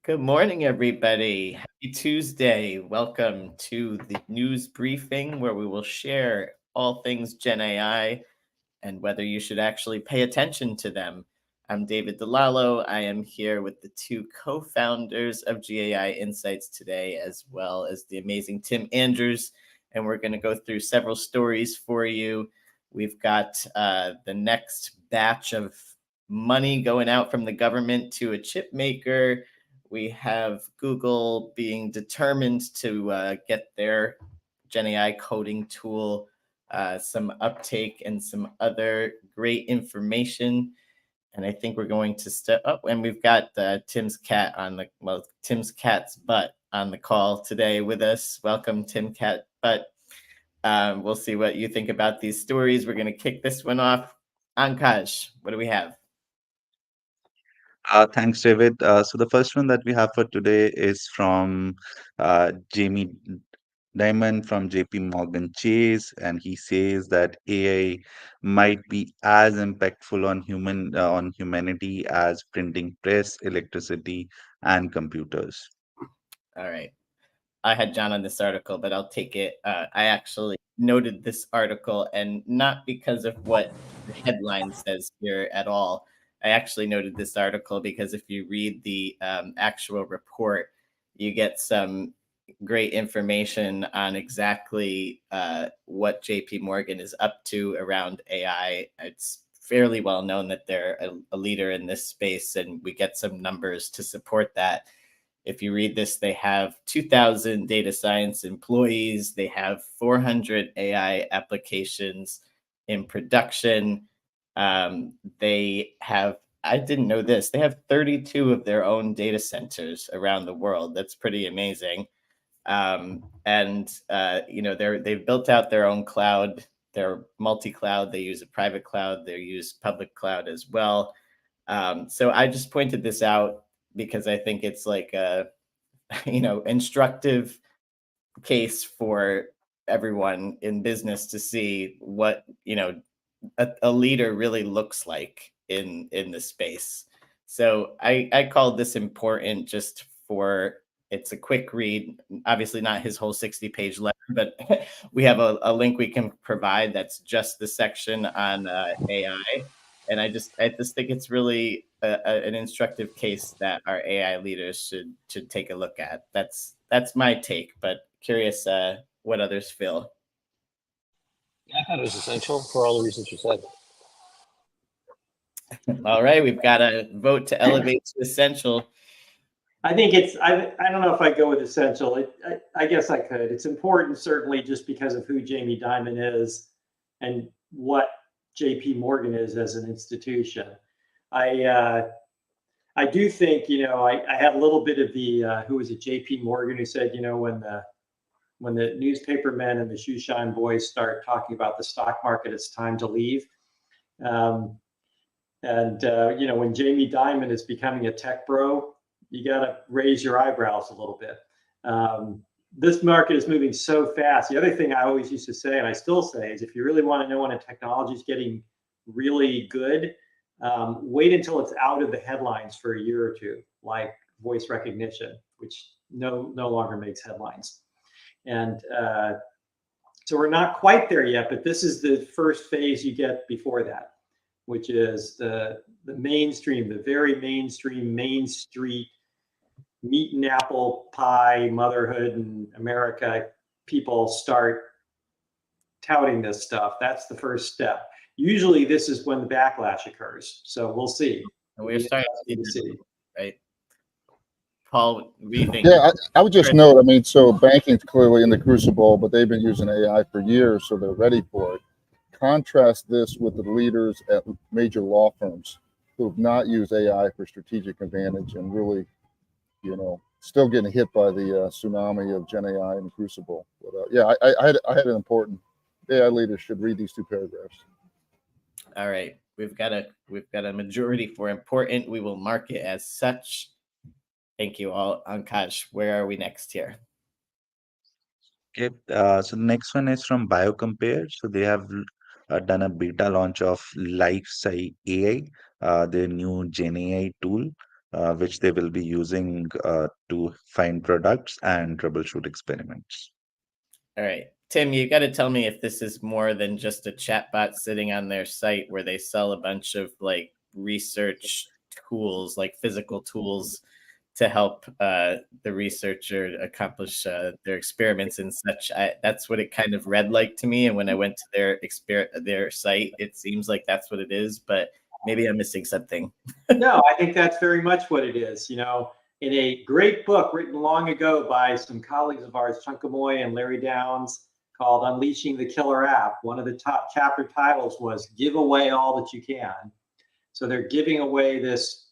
Good morning, everybody. Happy Tuesday. Welcome to the news briefing where we will share all things Gen AI and whether you should actually pay attention to them. I'm David DeLallo. I am here with the two co founders of GAI Insights today, as well as the amazing Tim Andrews. And we're going to go through several stories for you. We've got the next batch of money going out from the government to a chip maker. We have Google being determined to get their Gen AI coding tool some uptake and some other great information. And I think we're going to step up. And we've got Tim's cat's butt on the call today with us. Welcome, Tim Cat Butt. We'll see what you think about these stories. We're going to kick this one off. Ankash, what do we have? Thanks, David. So the first one that we have for today is from Jamie Dimon from JP Morgan Chase, and he says that AI might be as impactful on humanity as printing press, electricity, and computers. All right. I had John on this article, but I'll take it. I actually noted this article, and not because of what the headline says here at all. I actually noted this article because if you read the actual report, you get some great information on exactly what JP Morgan is up to around AI. It's fairly well known that they're a leader in this space, and we get some numbers to support that. If you read this, they have 2,000 data science employees. They have 400 AI applications in production. They have, I didn't know this, they have 32 of their own data centers around the world. That's pretty amazing. They've built out their own cloud. They're multi-cloud. They use a private cloud. They use public cloud as well. So I just pointed this out because I think it's like a instructive case for everyone in business to see what a leader really looks like in the space. So I called this important just for it's a quick read, obviously not his whole 60-page letter, but we have a link we can provide that's just the section on AI. And I just think it's really an instructive case that our AI leaders should take a look at. That's my take, but curious what others feel. Yeah, I thought it was essential for all the reasons you said. All right, we've got a vote to elevate to essential. I think I don't know if I go with essential. I guess I could. It's important, certainly, just because of who Jamie Dimon is and what JP Morgan is as an institution. I do think, I had a little bit of the, who was it, JP Morgan, who said, when the newspaper men and the shoe shine boys start talking about the stock market, it's time to leave. When Jamie Dimon is becoming a tech bro, you got to raise your eyebrows a little bit. This market is moving so fast. The other thing I always used to say, and I still say, is if you really want to know when a technology is getting really good, wait until it's out of the headlines for a year or two, like voice recognition, which no longer makes headlines. And so we're not quite there yet, but this is the first phase you get before that, which is the mainstream, the very mainstream, Main Street, meat and apple pie, motherhood in America, people start touting this stuff. That's the first step. Usually this is when the backlash occurs. So we'll see. We're starting to see, right? Paul, what do you think? Yeah, I would just note, so banking's clearly in the crucible, but they've been using AI for years, so they're ready for it. Contrast this with the leaders at major law firms who have not used AI for strategic advantage and really, still getting hit by the tsunami of Gen AI and Crucible. But I had an important AI leaders should read these two paragraphs. All right, we've got a majority for important. We will mark it as such. Thank you all. Ankash, where are we next here? Okay, so the next one is from BioCompare. So they have done a beta launch of LifeSci AI, their new Gen AI tool. which they will be using to find products and troubleshoot experiments. All right. Tim, you got to tell me if this is more than just a chatbot sitting on their site where they sell a bunch of like research tools, like physical tools to help the researcher accomplish their experiments and such. That's what it kind of read like to me. And when I went to their site, it seems like that's what it is, but maybe I'm missing something. No, I think that's very much what it is. You know, in a great book written long ago by some colleagues of ours, Chunkamoy and Larry Downs, called Unleashing the Killer App, one of the top chapter titles was Give Away All That You Can. So they're giving away this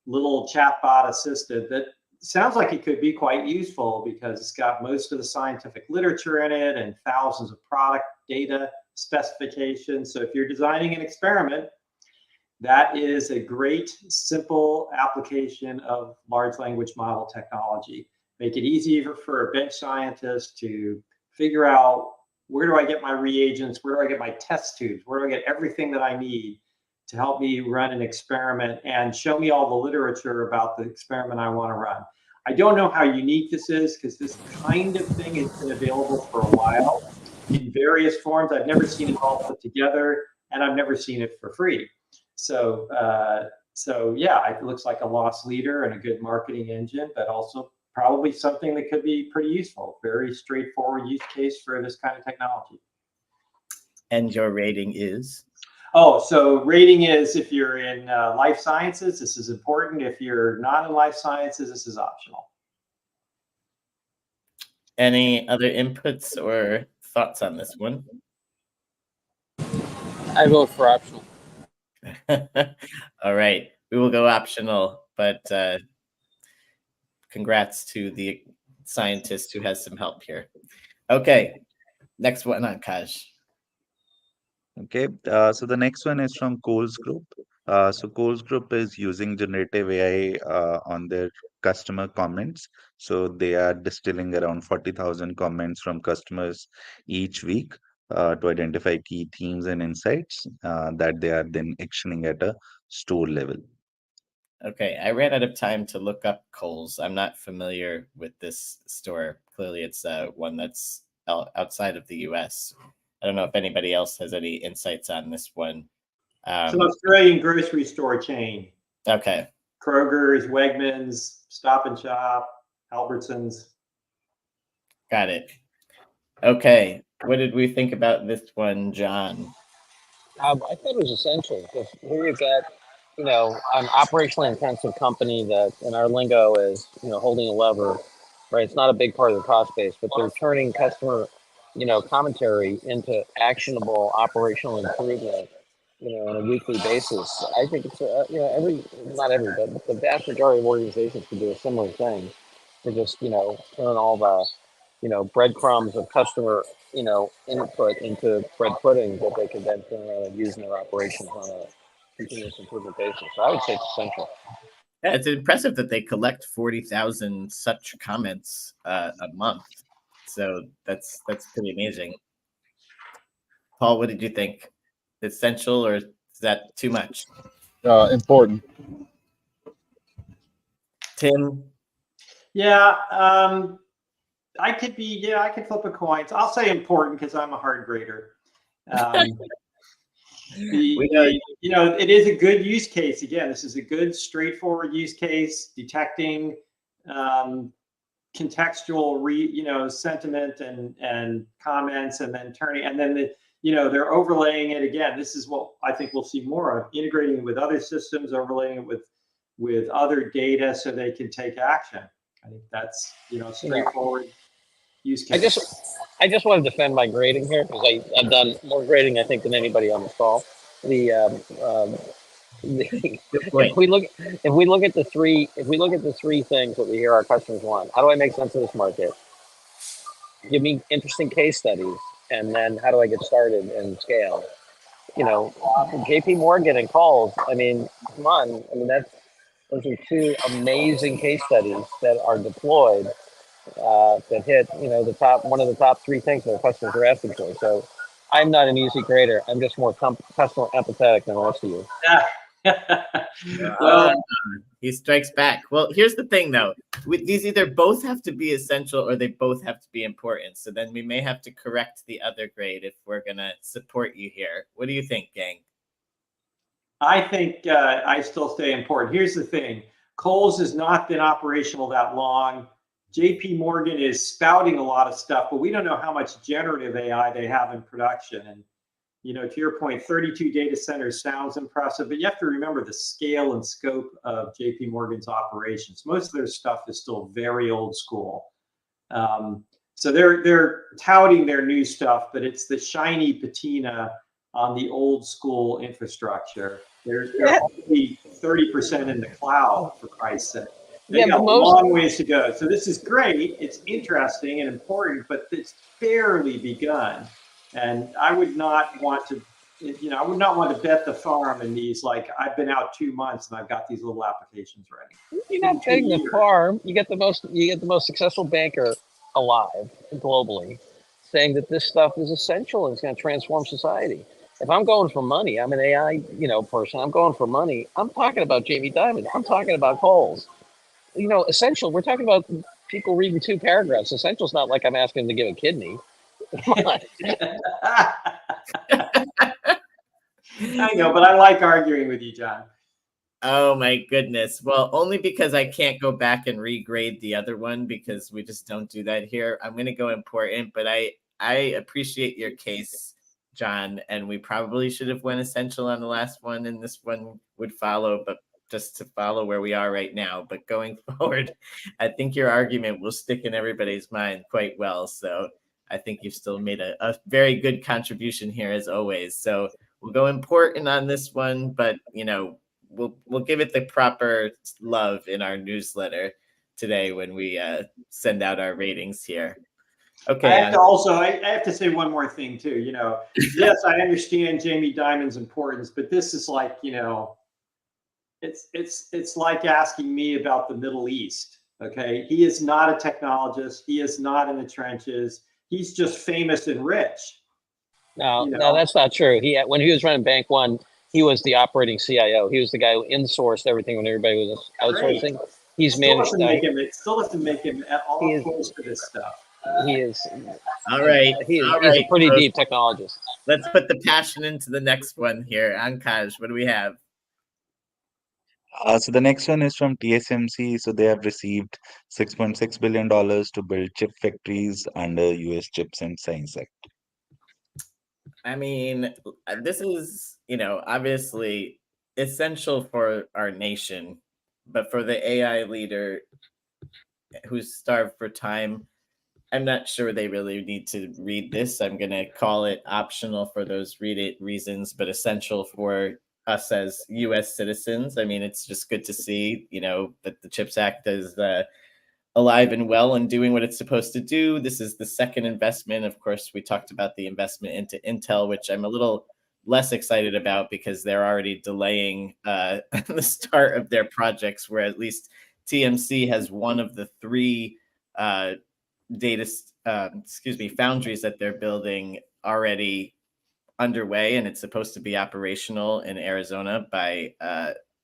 little chatbot assistant that sounds like it could be quite useful because it's got most of the scientific literature in it and thousands of product data specifications. So if you're designing an experiment, that is a great, simple application of large language model technology. Make it easier for a bench scientist to figure out, where do I get my reagents? Where do I get my test tubes? Where do I get everything that I need to help me run an experiment and show me all the literature about the experiment I want to run? I don't know how unique this is because this kind of thing has been available for a while in various forms. I've never seen it all put together, and I've never seen it for free. So yeah, it looks like a loss leader and a good marketing engine, but also probably something that could be pretty useful. Very straightforward use case for this kind of technology. And your rating is? Oh, so rating is, if you're in life sciences, this is important. If you're not in life sciences, this is optional. Any other inputs or thoughts on this one? I vote for optional. All right, we will go optional, but congrats to the scientist who has some help here. Okay, next one on Kaj. Okay, so the next one is from Kohl's Group. So Kohl's Group is using generative AI on their customer comments. So they are distilling around 40,000 comments from customers each week to identify key themes and insights that they are then actioning at a store level. Okay, I ran out of time to look up Kohl's. I'm not familiar with this store. Clearly, it's one that's outside of the US. I don't know if anybody else has any insights on this one. It's an Australian grocery store chain. Okay. Kroger's, Wegmans, Stop and Shop, Albertsons. Got it. Okay, what did we think about this one, John? I thought it was essential because here you've got, an operationally intensive company that in our lingo is, holding a lever, right? It's not a big part of the cost base, but they're turning customer, commentary into actionable operational improvement, on a weekly basis. I think it's, not every, but the vast majority of organizations can do a similar thing. To just, turn all the, breadcrumbs of customer, input into bread pudding that they can then turn around and use in their operations on a continuous improvement basis. So I would say it's essential. Yeah, it's impressive that they collect 40,000 such comments a month. So that's pretty amazing. Paul, what did you think? Essential, or is that too much? Important. Tim? Yeah, I could flip a coin. So I'll say important because I'm a hard grader. It is a good use case. Again, this is a good, straightforward use case, detecting contextual sentiment and comments, and then they're overlaying it. Again, this is what I think we'll see more of, integrating it with other systems, overlaying it with other data so they can take action. I think that's straightforward use case. I just want to defend my grading here because I've done more grading, I think, than anybody on this call. If we look at the three things that we hear our customers want, how do I make sense of this market? Give me interesting case studies, and then how do I get started and scale? JP Morgan and Kohl's. I mean, come on. I mean, those are two amazing case studies that are deployed that hit one of the top three things that our customers are asking for. So I'm not an easy grader. I'm just more customer empathetic than the rest of you. Yeah. Uh, Well, he strikes back. Well, here's the thing, though. These either both have to be essential or they both have to be important. So then we may have to correct the other grade if we're going to support you here. What do you think, gang? I think I still stay important. Here's the thing. Kohl's has not been operational that long. JP Morgan is spouting a lot of stuff, but we don't know how much generative AI they have in production. And, to your point, 32 data centers sounds impressive, but you have to remember the scale and scope of JP Morgan's operations. Most of their stuff is still very old school. So they're touting their new stuff, but it's the shiny patina on the old school infrastructure. They're only 30% in the cloud, for Christ's sake. They Yeah, got but a most long ways to go. So this is great. It's interesting and important, but it's barely begun. And I would not want to, I would not want to bet the farm in these. Like, I've been out 2 months and I've got these little applications ready. you're not betting the farm. You get the most successful banker alive globally saying that this stuff is essential and it's going to transform society. If I'm going for money, I'm an AI, person. I'm going for money. I'm talking about Jamie Dimon. I'm talking about Kohl's. Essential. We're talking about people reading 2 paragraphs. Essential is not like I'm asking them to give a kidney. Come on. I know, but I like arguing with you, John. Oh my goodness. Well, only because I can't go back and regrade the other one because we just don't do that here. I'm going to go important, but I appreciate your case, John, and we probably should have went essential on the last one and this one would follow, but just to follow where we are right now. But going forward, I think your argument will stick in everybody's mind quite well. So I think you've still made a very good contribution here as always. So we'll go important on this one, but we'll give it the proper love in our newsletter today when we send out our ratings here. Okay. I have to say one more thing too. Yes, I understand Jamie Dimon's importance, but this is like, it's like asking me about the Middle East. Okay, he is not a technologist. He is not in the trenches. He's just famous and rich. No, that's not true. When he was running Bank One, he was the operating CIO. He was the guy who insourced everything when everybody was outsourcing. Great. He's managed. It still doesn't make him at all He is- close to this stuff. He is. All right. He's All a right, pretty folks. deep technologist. Let's put the passion into the next one here. Ankaj, what do we have? So the next one is from TSMC. So they have received $6.6 billion to build chip factories under US Chips and Science Act. I mean, this is, obviously essential for our nation, but for the AI leader who's starved for time, I'm not sure they really need to read this. I'm going to call it optional for those reasons, but essential for us as U.S. citizens. I mean, it's just good to see, that the CHIPS Act is alive and well and doing what it's supposed to do. This is the second investment. Of course, we talked about the investment into Intel, which I'm a little less excited about because they're already delaying the start of their projects, where at least TMC has one of the 3 foundries that they're building already underway, and it's supposed to be operational in Arizona by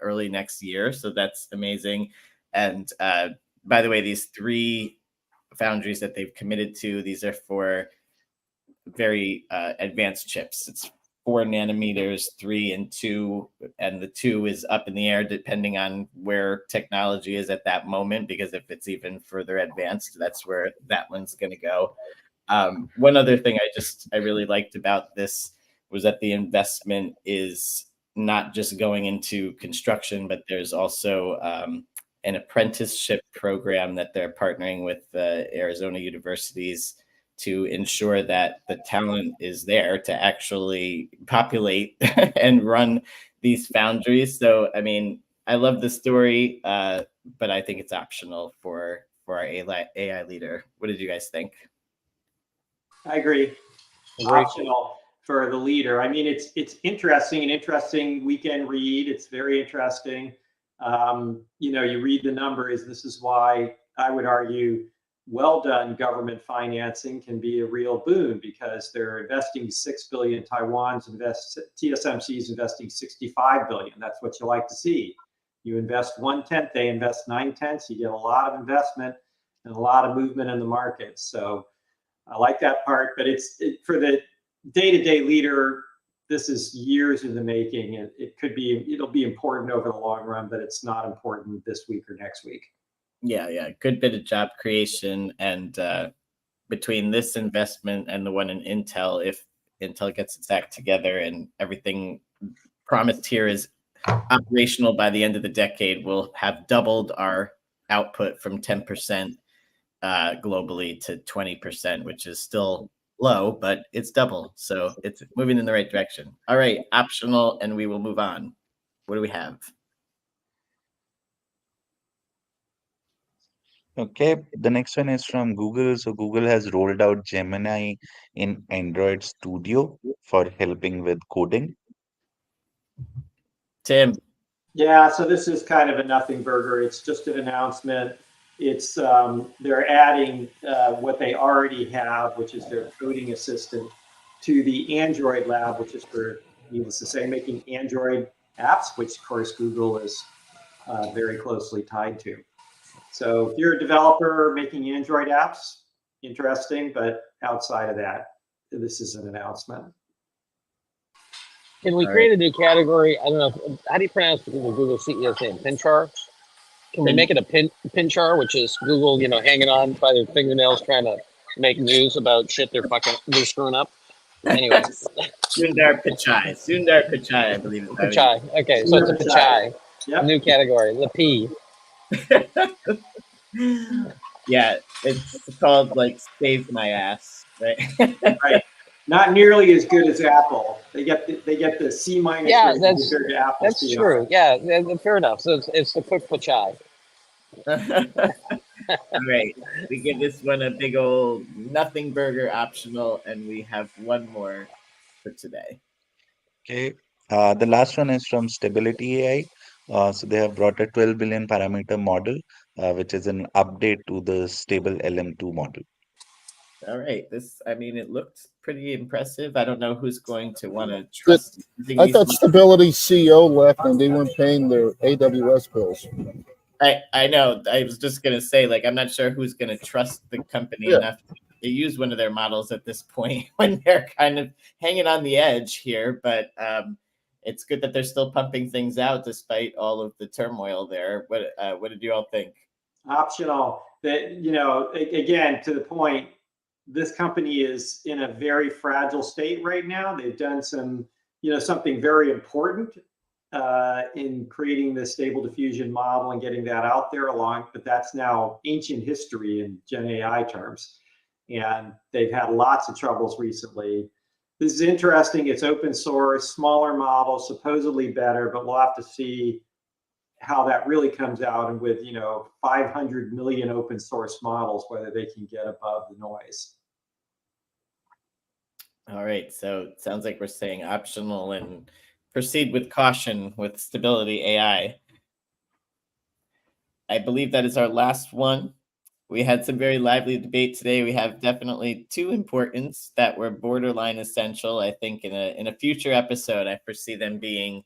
early next year. So that's amazing. And by the way, these 3 foundries that they've committed to, these are for very advanced chips. It's 4 nanometers, 3 and 2, and the 2 is up in the air depending on where technology is at that moment, because if it's even further advanced, that's where that one's going to go. One other thing I really liked about this was that the investment is not just going into construction, but there's also an apprenticeship program that they're partnering with Arizona universities to ensure that the talent is there to actually populate and run these foundries. So, I mean, I love the story, but I think it's optional for our AI leader. What did you guys think? I agree. Optional for the leader. I mean, it's interesting, an interesting weekend read. It's very interesting. You read the numbers. This is why I would argue well done government financing can be a real boon because they're investing 6 billion. TSMC is investing 65 billion. That's what you like to see. You invest 1/10, they invest 9/10. You get a lot of investment and a lot of movement in the market. So I like that part, but for the day-to-day leader, this is years in the making. It'll be important over the long run, but it's not important this week or next week. Yeah, good bit of job creation, and between this investment and the one in Intel, if Intel gets its act together and everything promised here is operational by the end of the decade, we'll have doubled our output from 10% globally to 20%, which is still low, but it's double. So it's moving in the right direction. All right, optional, and we will move on. What do we have? Okay, the next one is from Google. So Google has rolled out Gemini in Android Studio for helping with coding. Tim. Yeah, so this is kind of a nothing burger. It's just an announcement. It's they're adding what they already have, which is their coding assistant, to the Android lab, which is for, needless to say, making Android apps, which of course Google is very closely tied to. So if you're a developer making Android apps, interesting, but outside of that, this is an announcement. Can we create a new category? I don't know. How do you pronounce the Google CEO's name? Pinchar? Can we make it a pinchar, which is Google, hanging on by their fingernails trying to make news about shit they're screwing up? Anyway. Sundar Pichai, I believe it's Pichai. Okay, so it's a Pichai. Yep. New category, the P. Yeah, it's called like Save My Ass, right? Right. Not nearly as good as Apple. They get the C-. Yeah, that's true. Yeah, fair enough. So it's the quick Pichai. All right, we give this one a big old nothing burger optional, and we have one more for today. Okay, the last one is from Stability AI. So they have brought a 12 billion parameter model, which is an update to the stable LM2 model. All right, it looked pretty impressive. I don't know who's going to want to trust. I thought Stability CEO left and they weren't paying their AWS bills. I know. I was just going to say, I'm not sure who's going to trust the company enough to use one of their models at this point when they're kind of hanging on the edge here. But it's good that they're still pumping things out despite all of the turmoil there. What did you all think? Optional. That, again, to the point, this company is in a very fragile state right now. They've done something very important in creating the stable diffusion model and getting that out there but that's now ancient history in Gen AI terms. And they've had lots of troubles recently. This is interesting. It's open source, smaller model, supposedly better, but we'll have to see how that really comes out. And with, 500 million open source models, whether they can get above the noise. All right. So it sounds like we're saying optional and proceed with caution with Stability AI. I believe that is our last one. We had some very lively debate today. We have definitely two importance that were borderline essential. I think in a future episode, I foresee them being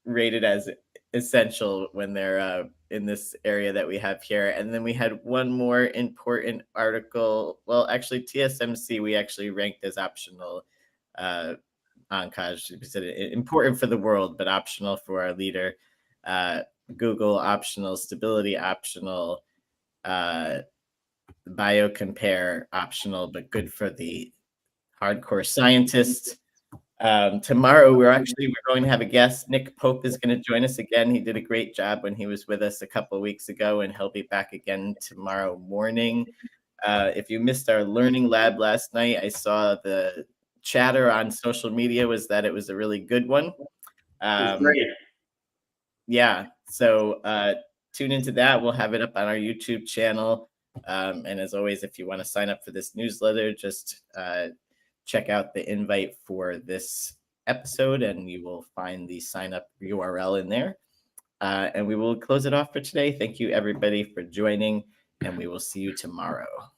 rated as essential when they're in this area that we have here. And then we had one more important article. Well, actually, TSMC, we actually ranked as optional. Ankaj said important for the world, but optional for our leader. Google optional, Stability optional, BioCompare optional, but good for the hardcore scientists. Tomorrow we're going to have a guest. Nick Pope is going to join us again. He did a great job when he was with us a couple of weeks ago, and he'll be back again tomorrow morning. If you missed our learning lab last night, I saw the chatter on social media was that it was a really good one. It's great. Yeah, so tune into that. We'll have it up on our YouTube channel. And as always, if you want to sign up for this newsletter, just check out the invite for this episode and you will find the sign up URL in there. And we will close it off for today. Thank you, everybody, for joining. and we will see you tomorrow.